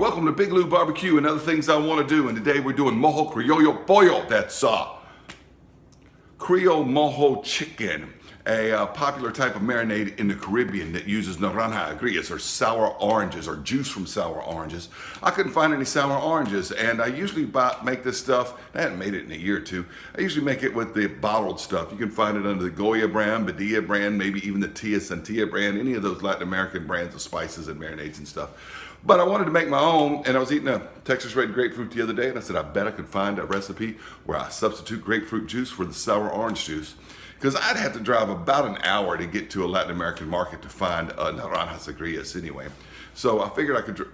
welcome to Big Lou Barbecue and other things I want to do. And today we're doing Mojo Criollo Pollo. That's Creole Mojo chicken, a popular type of marinade in the Caribbean that uses naranja agrias, or sour oranges, or juice from sour oranges. I couldn't find any sour oranges, and I usually make this stuff. I hadn't made it in a year or two. I usually make it with the bottled stuff. You can find it under the Goya brand, Badia brand, maybe even the Tia Santia brand, any of those Latin American brands of spices and marinades and stuff. But I wanted to make my own, and I was eating a Texas red grapefruit the other day, and I said, I bet I could find a recipe where I substitute grapefruit juice for the sour orange juice. Because I'd have to drive about an hour to get to a Latin American market to find naranjas agrias anyway. So I figured I could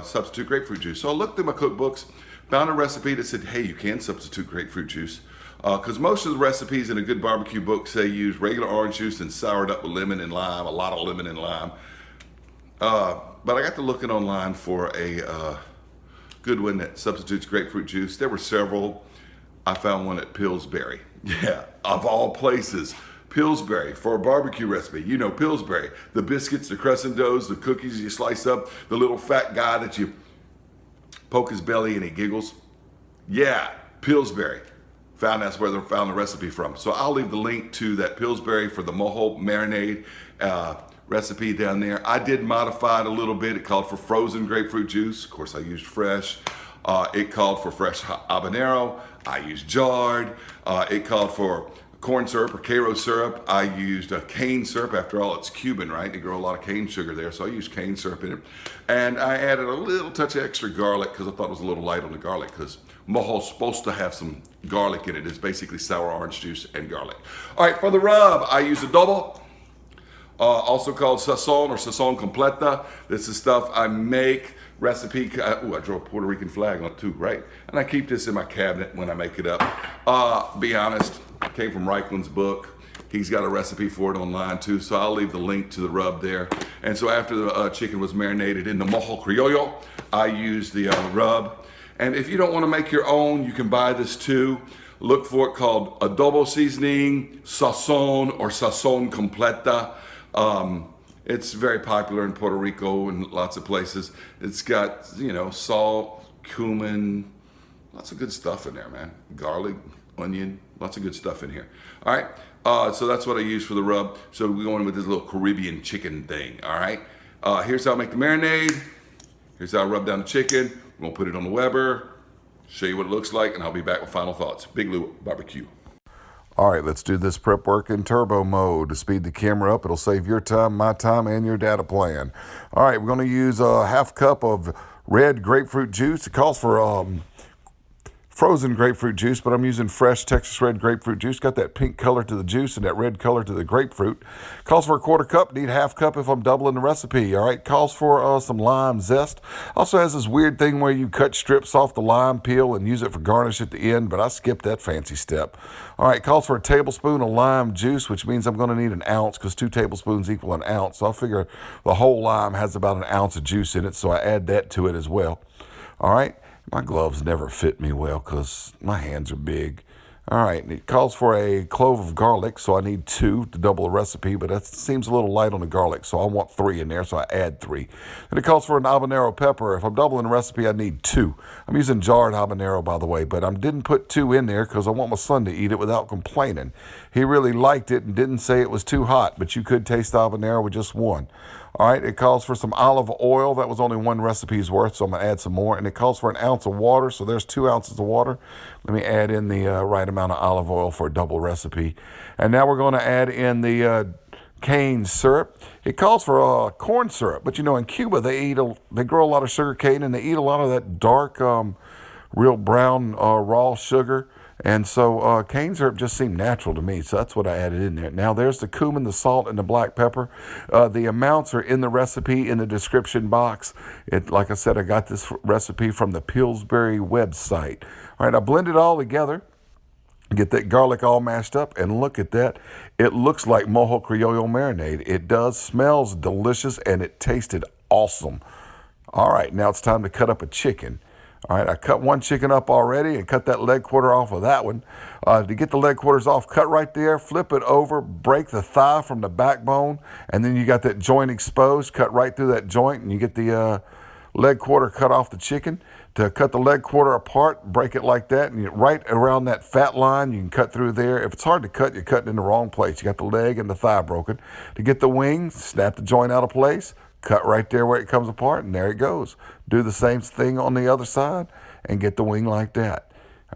substitute grapefruit juice. So I looked through my cookbooks, found a recipe that said, hey, you can substitute grapefruit juice. Because most of the recipes in a good barbecue book say use regular orange juice and sour it up with lemon and lime, a lot of lemon and lime. But I got to looking online for a good one that substitutes grapefruit juice. There were several. I found one at Pillsbury. Yeah, of all places. Pillsbury for a barbecue recipe. You know Pillsbury. The biscuits, the crescent doughs, the cookies you slice up, the little fat guy that you poke his belly and he giggles. Yeah, Pillsbury. That's where they found the recipe from. So I'll leave the link to that Pillsbury for the Mojo marinade recipe down there. I did modify it a little bit. It called for frozen grapefruit juice. Of course, I used fresh. It called for fresh habanero. I used jarred. It called for corn syrup or Cairo syrup. I used cane syrup. After all, it's Cuban, right? They grow a lot of cane sugar there, so I used cane syrup in it. And I added a little touch of extra garlic because I thought it was a little light on the garlic, because mojo's supposed to have some garlic in it. It's basically sour orange juice and garlic. All right, for the rub, I used adobo. Also called sazon or sazon completa. This is stuff I make, recipe. Ooh, I drew a Puerto Rican flag on it too, right? And I keep this in my cabinet when I make it up. Be honest, it came from Reichland's book. He's got a recipe for it online too, so I'll leave the link to the rub there. And so after the chicken was marinated in the Mojo Criollo, I used the rub. And if you don't want to make your own, you can buy this too. Look for it called adobo seasoning, sazon, or sazon completa. It's very popular in Puerto Rico and lots of places. It's got, you know, salt, cumin, lots of good stuff in there, man. Garlic, onion, lots of good stuff in here. All right, so that's what I use for the rub. So we're going with this little Caribbean chicken thing, all right? Here's how I make the marinade. Here's how I rub down the chicken. We're gonna put it on the Weber, show you what it looks like, and I'll be back with final thoughts. Big Lou Barbecue. All right, let's do this prep work in turbo mode. To speed the camera up, it'll save your time, my time, and your data plan. All right, we're going to use a half cup of red grapefruit juice. It calls for frozen grapefruit juice, but I'm using fresh Texas red grapefruit juice. Got that pink color to the juice and that red color to the grapefruit. Calls for a quarter cup. Need half cup if I'm doubling the recipe. All right, calls for some lime zest. Also has this weird thing where you cut strips off the lime peel and use it for garnish at the end, but I skipped that fancy step. All right, calls for a tablespoon of lime juice, which means I'm going to need an ounce because 2 tablespoons equal an ounce. So I'll figure the whole lime has about an ounce of juice in it, so I add that to it as well. All right. My gloves never fit me well because my hands are big. All right, and it calls for a clove of garlic, so I need 2 to double the recipe, but that seems a little light on the garlic, so I want 3 in there, so I add 3. And it calls for an habanero pepper. If I'm doubling the recipe, I need 2. I'm using jarred habanero, by the way, but I didn't put 2 in there because I want my son to eat it without complaining. He really liked it and didn't say it was too hot, but you could taste the habanero with just 1. All right, it calls for some olive oil. That was only 1 recipe's worth, so I'm going to add some more. And it calls for an ounce of water, so there's 2 ounces of water. Let me add in the right amount of olive oil for a double recipe. And now we're going to add in the cane syrup. It calls for corn syrup, but you know, in Cuba, they grow a lot of sugar cane, and they eat a lot of that dark, real brown raw sugar. And so cane syrup just seemed natural to me, so that's what I added in there. Now there's the cumin, the salt, and the black pepper. The amounts are in the recipe in the description box. Like I said, I got this recipe from the Pillsbury website. All right, I blend it all together. Get that garlic all mashed up, and look at that. It looks like Mojo Criollo marinade. It does, smells delicious, and it tasted awesome. All right, now it's time to cut up a chicken. All right, I cut 1 chicken up already and cut that leg quarter off of that one. To get the leg quarters off, cut right there, flip it over, break the thigh from the backbone, and then you got that joint exposed, cut right through that joint, and you get the leg quarter cut off the chicken. To cut the leg quarter apart, break it like that, and right around that fat line, you can cut through there. If it's hard to cut, you're cutting in the wrong place. You got the leg and the thigh broken. To get the wings, snap the joint out of place, cut right there where it comes apart, and there it goes. Do the same thing on the other side and get the wing like that.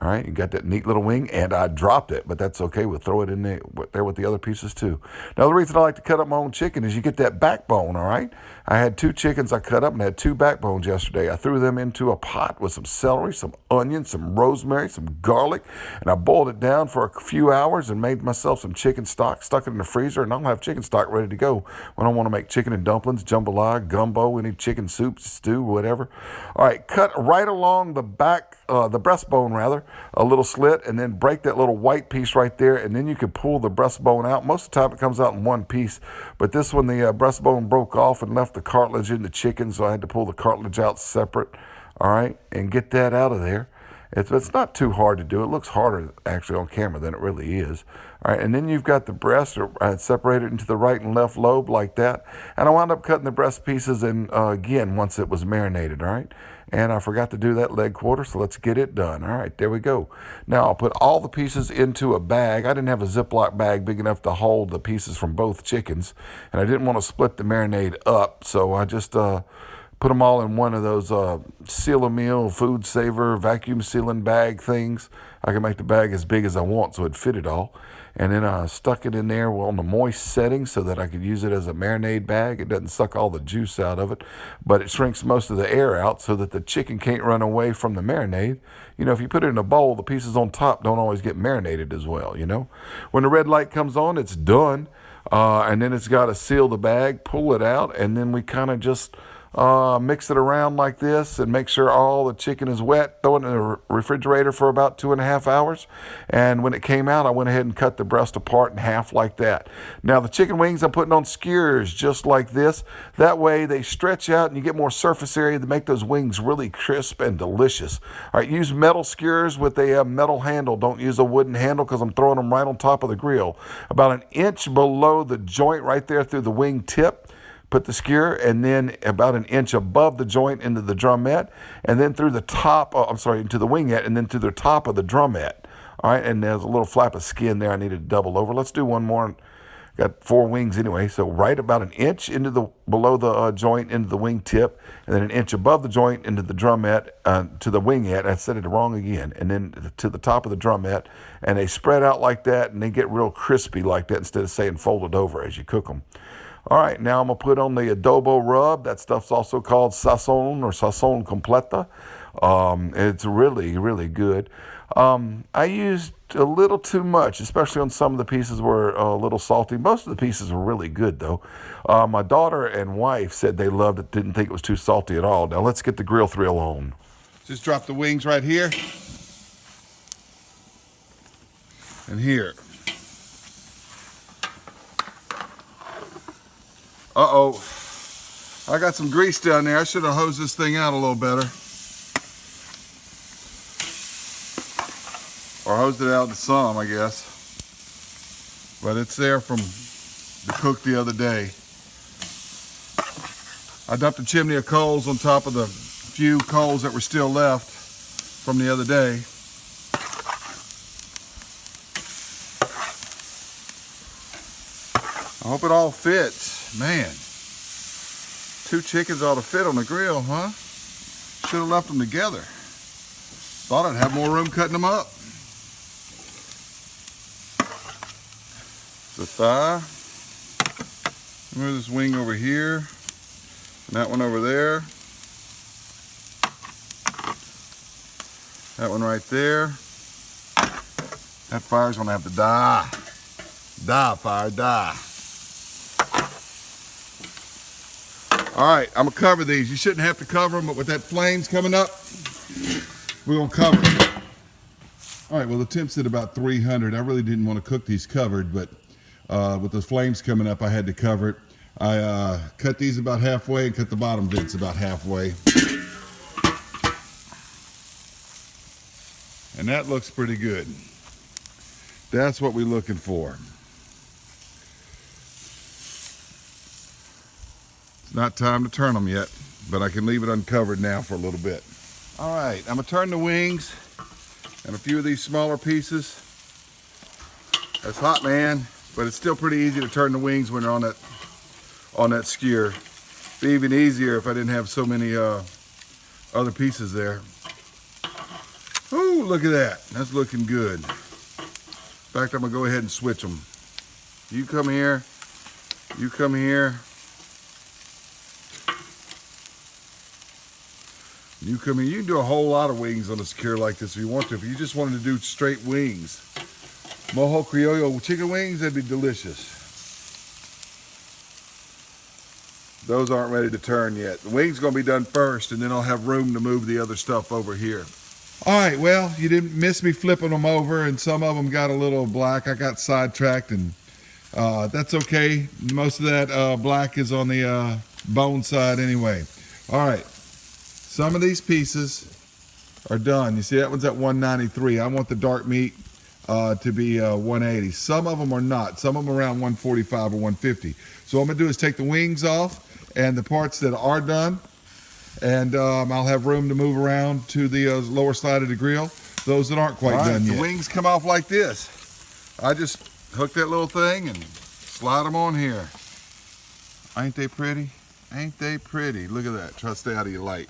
All right, you got that neat little wing, and I dropped it, but that's okay. We'll throw it in there with the other pieces too. Now, the reason I like to cut up my own chicken is you get that backbone, all right? I had 2 chickens I cut up and had 2 backbones yesterday. I threw them into a pot with some celery, some onion, some rosemary, some garlic, and I boiled it down for a few hours and made myself some chicken stock, stuck it in the freezer, and I'll have chicken stock ready to go when I want to make chicken and dumplings, jambalaya, gumbo, any chicken soup, stew, whatever. All right, cut right along the back, the breastbone rather, a little slit, and then break that little white piece right there, and then you can pull the breastbone out. Most of the time it comes out in one piece, but this one, the breastbone broke off and left the cartilage in the chicken, so I had to pull the cartilage out separate, all right, and get that out of there. It's not too hard to do. It looks harder actually on camera than it really is. All right, and then you've got the breast. I had separated into the right and left lobe like that, and I wound up cutting the breast pieces in again once it was marinated, all right? And I forgot to do that leg quarter, so let's get it done. All right, there we go. Now I'll put all the pieces into a bag. I didn't have a Ziploc bag big enough to hold the pieces from both chickens, and I didn't want to split the marinade up, so I just put them all in one of those Seal-A-Meal Food Saver vacuum sealing bag things. I can make the bag as big as I want so it fit it all. And then I stuck it in there on the moist setting so that I could use it as a marinade bag. It doesn't suck all the juice out of it, but it shrinks most of the air out so that the chicken can't run away from the marinade. You know, if you put it in a bowl, the pieces on top don't always get marinated as well, you know. When the red light comes on, it's done. And then it's got to seal the bag, pull it out, and then we kind of just mix it around like this and make sure all the chicken is wet. Throw it in the refrigerator for about 2.5 hours. And when it came out, I went ahead and cut the breast apart in half like that. Now the chicken wings I'm putting on skewers just like this. That way they stretch out and you get more surface area to make those wings really crisp and delicious. All right, use metal skewers with a metal handle. Don't use a wooden handle because I'm throwing them right on top of the grill. About 1 inch below the joint right there through the wing tip. Put the skewer, and then about 1 inch above the joint into the drumette, and then through the top, into the wingette, and then through the top of the drumette. All right, and there's a little flap of skin there I needed to double over. Let's do one more. Got 4 wings anyway, so right about 1 inch below the joint into the wing tip, and then 1 inch above the joint into the drumette, to the wingette. I said it wrong again, and then to the top of the drumette, and they spread out like that, and they get real crispy like that instead of saying folded over as you cook them. All right, now I'm going to put on the adobo rub. That stuff's also called sazon or sazon completa. It's really, really good. I used a little too much, especially on some of the pieces were a little salty. Most of the pieces were really good, though. My daughter and wife said they loved it, didn't think it was too salty at all. Now let's get the grill thrill on. Just drop the wings right here and here. Uh-oh, I got some grease down there. I should have hosed this thing out a little better. Or hosed it out to some, I guess. But it's there from the cook the other day. I dumped a chimney of coals on top of the few coals that were still left from the other day. I hope it all fits. Man, 2 chickens ought to fit on the grill, huh? Should have left them together. Thought I'd have more room cutting them up. The thigh. Move this wing over here. And that one over there. That one right there. That fire's gonna have to die. Die, fire, die. All right, I'm gonna cover these. You shouldn't have to cover them, but with that flames coming up, we're gonna cover them. All right, well the temp's at about 300. I really didn't want to cook these covered, but with the flames coming up, I had to cover it. I cut these about halfway and cut the bottom vents about halfway. And that looks pretty good. That's what we're looking for. It's not time to turn them yet. but I can leave it uncovered now for a little bit. All right, I'm gonna turn the wings and a few of these smaller pieces. It's hot, man, but it's still pretty easy to turn the wings when they're on that skewer. It'd be even easier if I didn't have so many other pieces there. Oh, look at that. That's looking good. In fact, I'm gonna go ahead and switch them. You come here. You come here. You come here. You can do a whole lot of wings on a skewer like this if you want to. If you just wanted to do straight wings, Mojo Criollo chicken wings, that'd be delicious. Those aren't ready to turn yet. The wings are gonna be done first, and then I'll have room to move the other stuff over here. All right, well, you didn't miss me flipping them over, and some of them got a little black. I got sidetracked, and that's okay. Most of that black is on the bone side anyway. All right, some of these pieces are done. You see that one's at 193. I want the dark meat to be 180. Some of them are not. Some of them are around 145 or 150. So what I'm gonna do is take the wings off and the parts that are done, and I'll have room to move around to the lower side of the grill, those that aren't quite done yet. The wings come off like this. I just hook that little thing and slide them on here. Ain't they pretty? Ain't they pretty? Look at that. Try to stay out of your light.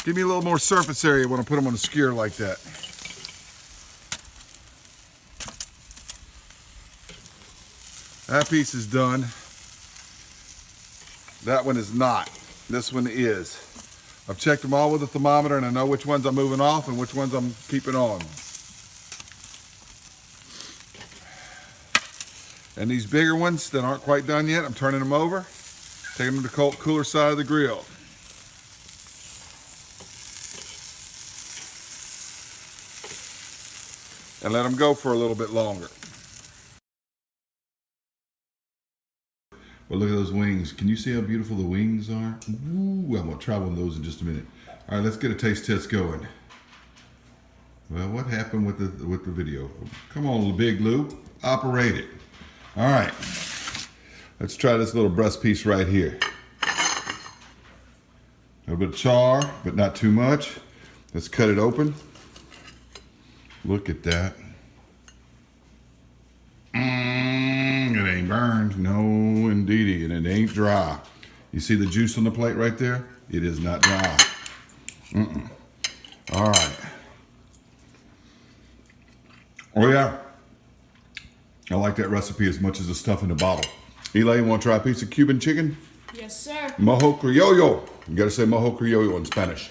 Give me a little more surface area when I put them on a skewer like that. That piece is done. That one is not. This one is. I've checked them all with a thermometer, and I know which ones I'm moving off and which ones I'm keeping on. And these bigger ones that aren't quite done yet, I'm turning them over, taking them to the cooler side of the grill. And let them go for a little bit longer. Well, look at those wings. Can you see how beautiful the wings are? Ooh, I'm gonna try one of those in just a minute. All right, let's get a taste test going. Well, what happened with the video? Come on, little Big Lou, operate it. All right, let's try this little breast piece right here. A little bit of char, but not too much. Let's cut it open. Look at that. It ain't burned, no indeedy, and it ain't dry. You see the juice on the plate right there? It is not dry. All right. Oh yeah, I like that recipe as much as the stuff in the bottle. Eli, you want to try a piece of Cuban chicken? Yes, sir. Mojo Criollo. You gotta say Mojo Criollo in Spanish.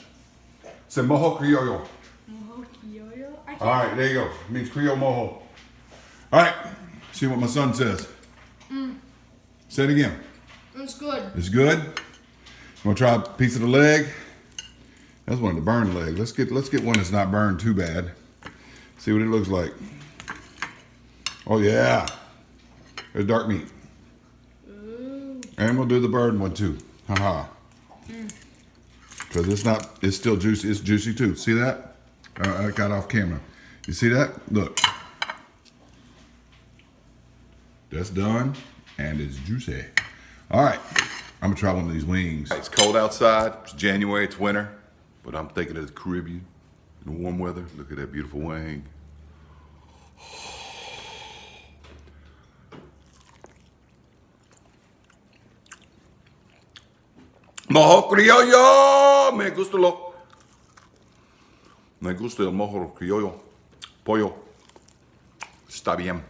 Say Mojo Criollo. Mojo Criollo? All right, there you go. It means Creole Mojo. All right, see what my son says. Say it again. It's good. It's good. You want to try a piece of the leg? That's one of the burned leg. Let's get one that's not burned too bad. See what it looks like. Oh yeah, there's dark meat. Ooh. And we'll do the burned one too. Haha. Because it's still juicy. It's juicy too. See that? I got off camera. You see that? Look. That's done, and it's juicy. All right, I'm gonna try one of these wings. It's cold outside, it's January, it's winter, but I'm thinking of the Caribbean, in the warm weather. Look at that beautiful wing. Mojo Criollo, me gusta el mojo criollo, pollo, está bien.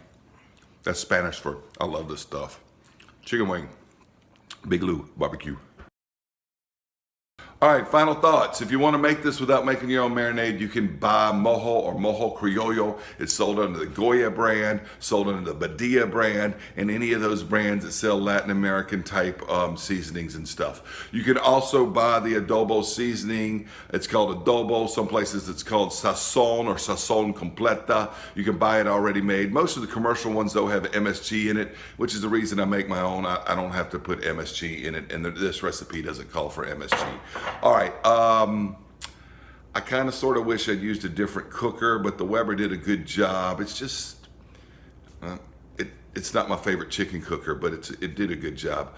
That's Spanish for I love this stuff. Chicken wing, Big Lou barbecue. All right, final thoughts. If you want to make this without making your own marinade, you can buy Mojo or Mojo Criollo. It's sold under the Goya brand, sold under the Badia brand, and any of those brands that sell Latin American type seasonings and stuff. You can also buy the adobo seasoning. It's called adobo. Some places it's called sazon or sazon completa. You can buy it already made. Most of the commercial ones though have MSG in it, which is the reason I make my own. I don't have to put MSG in it, and this recipe doesn't call for MSG. All right, I kind of sort of wish I'd used a different cooker, but the Weber did a good job. It's just, it's not my favorite chicken cooker, but it did a good job.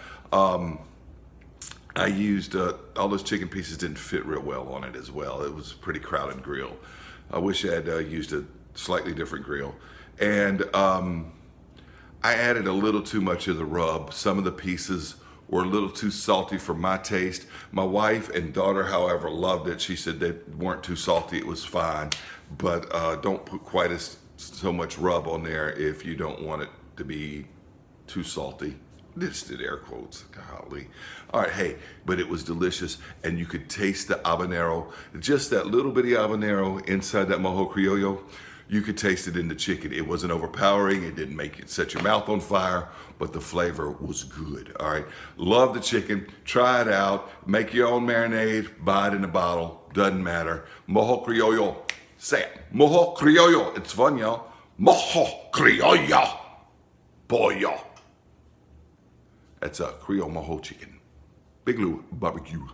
I used all those chicken pieces didn't fit real well on it as well. It was a pretty crowded grill. I wish I had used a slightly different grill. And I added a little too much of the rub. Some of the pieces were a little too salty for my taste. My wife and daughter, however, loved it. She said they weren't too salty, it was fine. But don't put quite so much rub on there if you don't want it to be too salty. This did air quotes, golly. All right, hey, but it was delicious, and you could taste the habanero, just that little bitty habanero inside that Mojo Criollo. You could taste it in the chicken. It wasn't overpowering. It didn't make it set your mouth on fire, but the flavor was good. All right, love the chicken. Try it out. Make your own marinade. Buy it in a bottle. Doesn't matter. Mojo Criollo. Say it. Mojo Criollo. It's fun, y'all. Mojo Criollo. Pollo. That's a Creole Mojo chicken. Big Lou barbecue.